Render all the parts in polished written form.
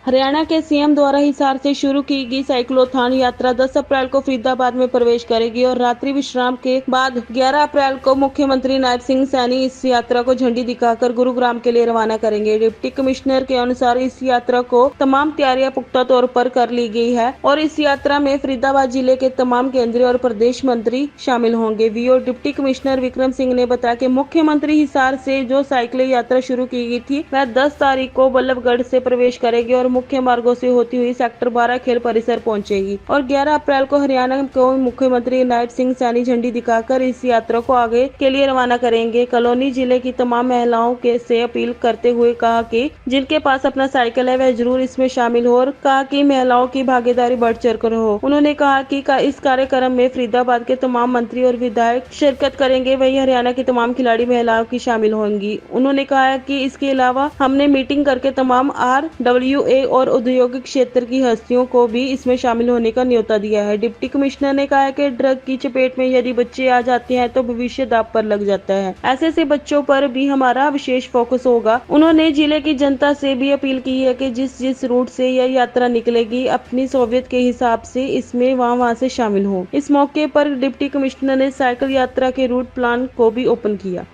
हरियाणा के सीएम द्वारा हिसार से शुरू की गई साइक्लोथॉन यात्रा 10 अप्रैल को फरीदाबाद में प्रवेश करेगी और रात्रि विश्राम के बाद 11 अप्रैल को मुख्यमंत्री नायब सिंह सैनी इस यात्रा को झंडी दिखाकर गुरुग्राम के लिए रवाना करेंगे। डिप्टी कमिश्नर के अनुसार इस यात्रा को तमाम तैयारियां पुख्ता तौर पर कर ली गई है और इस यात्रा में फरीदाबाद जिले के तमाम केंद्रीय और प्रदेश मंत्री शामिल होंगे। VO deputy commissioner Vikram Singh ने बताया कि मुख्यमंत्री हिसार से जो साइकिल यात्रा शुरू की गई थी वह 10 तारीख को बल्लभगढ़ से प्रवेश करेगी और मुख्य मार्गों से होती हुई सेक्टर 12 खेल परिसर पहुंचेगी और 11 अप्रैल को हरियाणा को मुख्यमंत्री नायब सिंह सैनी झंडी दिखाकर इस यात्रा को आगे के लिए रवाना करेंगे। कॉलोनी जिले की तमाम महिलाओं के से अपील करते हुए कहा कि जिनके पास अपना साइकिल है वह जरूर इसमें शामिल हो और कहा कि महिलाओं की भागीदारी बढ़ चढ़ कर हो। उन्होंने कहा कि इस कार्यक्रम में फरीदाबाद के तमाम मंत्री और विधायक शिरकत करेंगे, वही हरियाणा की तमाम खिलाड़ी महिलाओं की शामिल होंगी। उन्होंने कहा कि इसके अलावा हमने मीटिंग करके तमाम RWA और औद्योगिक क्षेत्र की हस्तियों को भी इसमें शामिल होने का न्योता दिया है। डिप्टी कमिश्नर ने कहा कि ड्रग की चपेट में यदि बच्चे आ जाते हैं तो भविष्य दांव पर लग जाता है, ऐसे से बच्चों पर भी हमारा विशेष फोकस होगा। उन्होंने जिले की जनता से भी अपील की है कि जिस रूट से यह यात्रा निकलेगी अपनी सहूलियत के हिसाब से इसमें वहाँ से शामिल हो। इस मौके पर डिप्टी कमिश्नर ने साइकिल यात्रा के रूट प्लान को भी ओपन किया।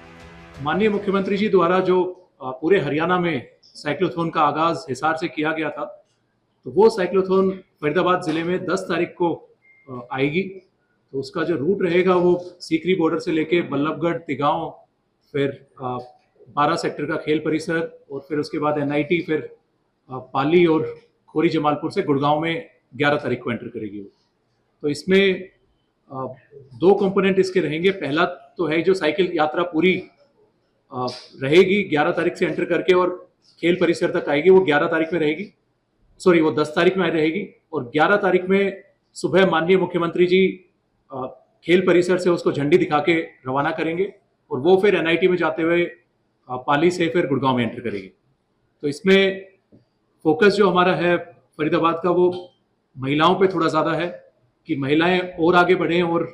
माननीय मुख्यमंत्री जी द्वारा जो पूरे हरियाणा में साइक्लोथॉन का आगाज हिसार से किया गया था, तो वो साइक्लोथॉन फरीदाबाद जिले में 10 तारीख को आएगी। तो उसका जो रूट रहेगा वो सीकरी बॉर्डर से लेके बल्लभगढ़, तिगांव, फिर 12 सेक्टर का खेल परिसर और फिर उसके बाद NIT, फिर पाली और खोरी जमालपुर से गुड़गांव में 11 तारीख को एंटर करेगी। तो इसमें 2 कंपोनेंट इसके रहेंगे। पहला तो है जो साइकिल यात्रा पूरी रहेगी 11 तारीख से एंटर करके और खेल परिसर तक आएगी, वो 11 तारीख में रहेगी, वो 10 तारीख में रहेगी और 11 तारीख में सुबह माननीय मुख्यमंत्री जी खेल परिसर से उसको झंडी दिखा के रवाना करेंगे और वो फिर NIT में जाते हुए पाली से फिर गुड़गांव में एंटर करेगी। तो इसमें फोकस जो हमारा है फरीदाबाद का वो महिलाओं पे थोड़ा ज़्यादा है कि महिलाएं और आगे बढ़ें और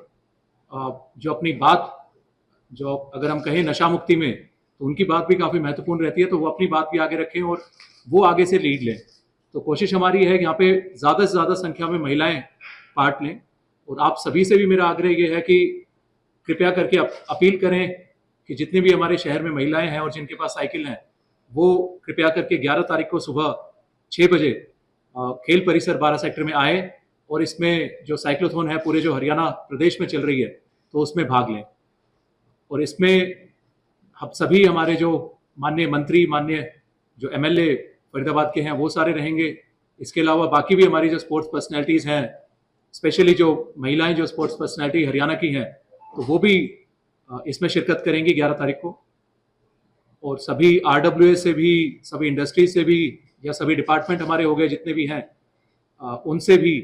जो अपनी बात, जो अगर हम कहें नशा मुक्ति में, तो उनकी बात भी काफ़ी महत्वपूर्ण रहती है, तो वो अपनी बात भी आगे रखें और वो आगे से लीड लें। तो कोशिश हमारी है कि यहाँ पे ज़्यादा से ज़्यादा संख्या में महिलाएं पार्ट लें और आप सभी से भी मेरा आग्रह ये है कि कृपया करके अपील करें कि जितनी भी हमारे शहर में महिलाएं हैं और जिनके पास साइकिल हैं वो कृपया करके 11 तारीख को सुबह 6 बजे खेल परिसर 12 सेक्टर में आए और इसमें जो साइक्लोथॉन है पूरे जो हरियाणा प्रदेश में चल रही है तो उसमें भाग लें। और इसमें हम सभी हमारे जो माननीय मंत्री, माननीय जो MLA फरीदाबाद के हैं वो सारे रहेंगे। इसके अलावा बाकी भी हमारी जो स्पोर्ट्स पर्सनैलिटीज़ हैं, स्पेशली जो महिलाएं जो स्पोर्ट्स पर्सनैलिटी हरियाणा की हैं, तो वो भी इसमें शिरकत करेंगी 11 तारीख को। और सभी RWA से भी, सभी इंडस्ट्रीज से भी या सभी डिपार्टमेंट हमारे हो गए जितने भी हैं उनसे भी,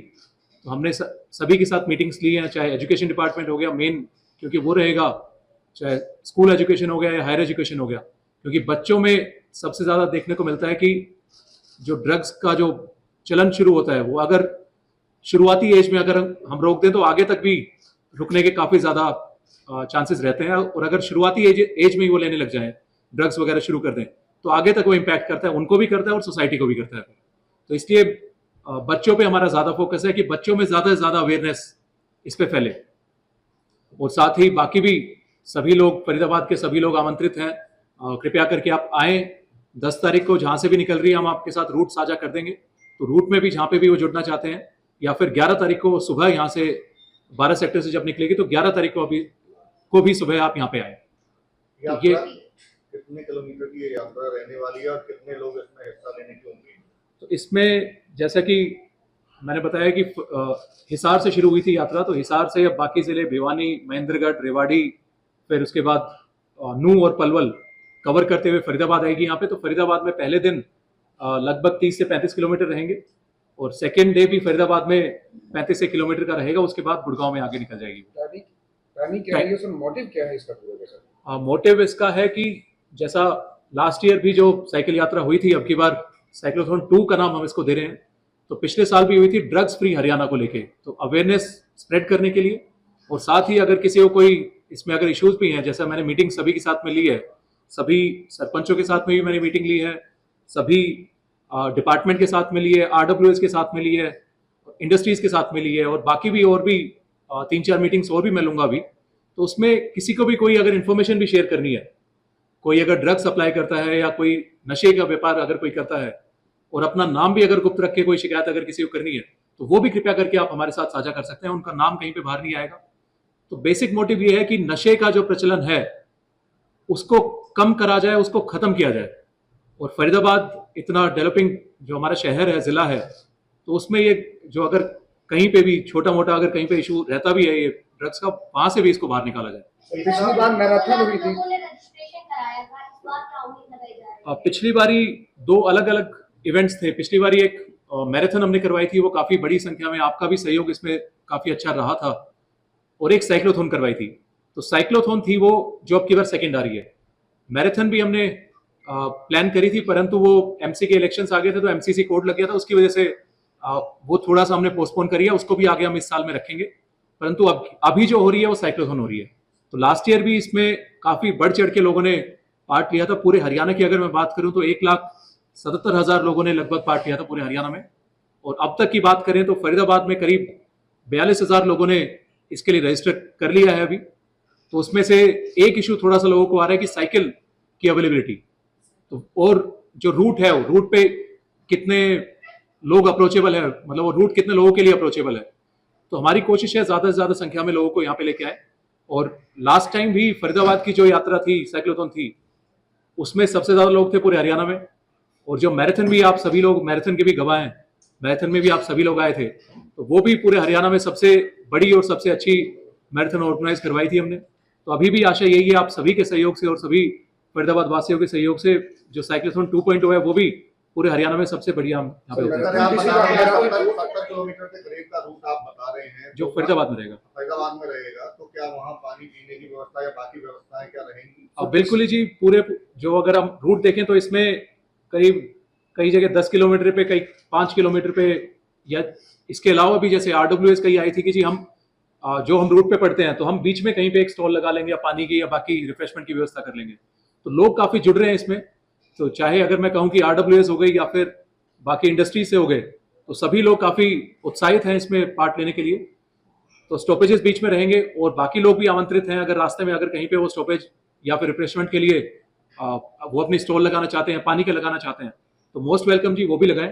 तो हमने सभी के साथ मीटिंग्स ली हैं, चाहे एजुकेशन डिपार्टमेंट हो गया मेन, क्योंकि वो रहेगा, चाहे स्कूल एजुकेशन हो गया या हायर एजुकेशन हो गया, क्योंकि बच्चों में सबसे ज़्यादा देखने को मिलता है कि जो ड्रग्स का जो चलन शुरू होता है वो अगर शुरुआती एज में अगर हम रोक दें तो आगे तक भी रुकने के काफ़ी ज़्यादा चांसेस रहते हैं। और अगर शुरुआती एज में ही वो लेने लग जाएं, ड्रग्स वगैरह शुरू कर दें, तो आगे तक वो इम्पैक्ट करता है, उनको भी करता है और सोसाइटी को भी करता है। तो इसलिए बच्चों पे हमारा ज़्यादा फोकस है कि बच्चों में ज़्यादा से ज़्यादा अवेयरनेस इस पे फैले। और साथ ही बाकी भी सभी लोग, फरीदाबाद के सभी लोग आमंत्रित हैं, कृपया करके आप आएँ। 10 तारीख को जहाँ से भी निकल रही है हम आपके साथ रूट साझा कर देंगे, तो रूट में भी जहाँ पे भी वो जुड़ना चाहते हैं, या फिर 11 तारीख को सुबह यहाँ से 12 सेक्टर से जब निकलेगी तो 11 तारीख को भी सुबह आप यहाँ पे आए। तो ये कितने किलोमीटर की यात्रा रहने वाली है और कितने लोग इसमें हिस्सा लेने की उम्मीद? तो इसमें जैसा कि मैंने बताया कि हिसार से शुरू हुई थी यात्रा, तो हिसार से अब बाकी जिले भिवानी, महेंद्रगढ़, रेवाड़ी, फिर उसके बाद नूह और पलवल कवर करते हुए फरीदाबाद आएगी यहाँ पे। तो फरीदाबाद में पहले दिन लगभग 30 से 35 किलोमीटर रहेंगे और सेकेंड डे भी फरीदाबाद में 35 से किलोमीटर का रहेगा, उसके बाद गुड़गांव में आगे निकल जाएगी। मोटिव क्या है इसका पूरा का? मोटिव इसका है कि जैसा लास्ट ईयर भी जो साइकिल यात्रा हुई थी, अब की बार साइक्लोथॉन 2 का नाम हम इसको दे रहे हैं, तो पिछले साल भी हुई थी ड्रग्स फ्री हरियाणा को लेके, तो अवेयरनेस स्प्रेड करने के लिए। और साथ ही अगर किसी को कोई इसमें अगर इश्यूज भी हैं, जैसा मैंने मीटिंग सभी के साथ में ली है, सभी सरपंचों के साथ में भी मैंने मीटिंग ली है, सभी डिपार्टमेंट के साथ मिली है, RWS के साथ मिली है, इंडस्ट्रीज के साथ मिली है, और बाकी भी और भी 3-4 मीटिंग्स और भी मैं लूंगा अभी। तो उसमें किसी को भी कोई अगर इन्फॉर्मेशन भी शेयर करनी है, कोई अगर ड्रग सप्लाई करता है या कोई नशे का व्यापार अगर कोई करता है और अपना नाम भी अगर गुप्त रख के कोई शिकायत अगर किसी को करनी है, तो वो भी कृपया करके आप हमारे साथ साझा कर सकते हैं। उनका नाम कहीं पे बाहर नहीं आएगा। तो बेसिक मोटिव ये है कि नशे का जो प्रचलन है उसको कम करा जाए, उसको खत्म किया जाए। और फरीदाबाद इतना डेवलपिंग जो हमारा शहर है, जिला है, तो उसमें ये जो अगर कहीं पे भी छोटा मोटा अगर कहीं पे इशू रहता भी है ये ड्रग्स का, वहां से भी इसको बाहर निकाला जाए। पिछली बार मैराथन हुई थी, पिछली बारी 2 अलग अलग इवेंट्स थे। पिछली बारी एक मैराथन हमने करवाई थी, वो काफी बड़ी संख्या में, आपका भी सहयोग इसमें काफी अच्छा रहा था, और एक साइक्लोथॉन करवाई थी। तो साइक्लोथॉन थी वो जो अब की बार सेकेंड आ रही है। मैराथन भी हमने प्लान करी थी, परंतु वो एमसी के इलेक्शंस आ गए थे तो एमसीसी कोड लग गया था, उसकी वजह से वो थोड़ा सा हमने पोस्टपोन करी है। उसको भी आगे हम इस साल में रखेंगे, परंतु अभी जो हो रही है वो साइक्लोथॉन हो रही है। तो लास्ट ईयर भी इसमें काफी बढ़ चढ़ के लोगों ने पार्ट लिया था। पूरे हरियाणा की अगर मैं बात करूं तो 1,77,000 लोगों ने लगभग पार्ट लिया था पूरे हरियाणा में। और अब तक की बात करें तो फरीदाबाद में करीब 42,000 लोगों ने इसके लिए रजिस्टर कर लिया है अभी। तो उसमें से एक इशू थोड़ा सा लोगों को आ रहा है कि साइकिल की अवेलेबिलिटी, तो और जो रूट है, वो रूट पे कितने लोग अप्रोचेबल है, मतलब वो रूट कितने लोगों के लिए अप्रोचेबल है। तो हमारी कोशिश है ज्यादा से ज्यादा संख्या में लोगों को यहाँ पे लेके आए। और लास्ट टाइम भी फरीदाबाद की जो यात्रा थी, साइक्लोथॉन थी, उसमें सबसे ज्यादा लोग थे पूरे हरियाणा में। और जो मैराथन भी, आप सभी लोग मैराथन के भी गवाह हैं, मैराथन में भी आप सभी लोग आए थे, तो वो भी पूरे हरियाणा में सबसे बड़ी और सबसे अच्छी मैराथन ऑर्गेनाइज करवाई थी हमने। तो अभी भी आशा यही है आप सभी के सहयोग से और सभी फरीदाबाद वासियों के सहयोग से जो साइक्लोथॉन 2.0 है वो भी पूरे हरियाणा में सबसे बढ़िया हम यहाँ पे सर, आप बता रहे हैं 70 किलोमीटर के करीब का रूट आप बता रहे हैं, जो फरीदाबाद में रहेगा। फरीदाबाद में रहेगा, तो क्या वहाँ पानी पीने की व्यवस्था या बाकी व्यवस्थाएं क्या रहेंगी? अब बिल्कुल ही जी, पूरे जो अगर हम रूट देखें तो इसमें करीब कई जगह 10 किलोमीटर पे, कई 5 किलोमीटर पे, या इसके अलावा भी जैसे RWS कहीं आई थी कि जी हम जो हम रूट पे पढ़ते हैं तो हम बीच में कहीं पे एक स्टॉल लगा लेंगे या पानी की या बाकी रिफ्रेशमेंट की व्यवस्था कर लेंगे। तो लोग काफी जुड़ रहे हैं इसमें। तो चाहे अगर मैं कहूँ कि RWS हो गई या फिर बाकी इंडस्ट्री से हो गए, तो सभी लोग काफी उत्साहित हैं इसमें पार्ट लेने के लिए। तो स्टॉपेजेस बीच में रहेंगे और बाकी लोग भी आमंत्रित हैं। अगर रास्ते में अगर कहीं पे वो स्टॉपेज या फिर रिफ्रेशमेंट के लिए वो अपनी स्टॉल लगाना चाहते हैं, पानी के लगाना चाहते हैं, तो मोस्ट वेलकम जी, वो भी लगाएं।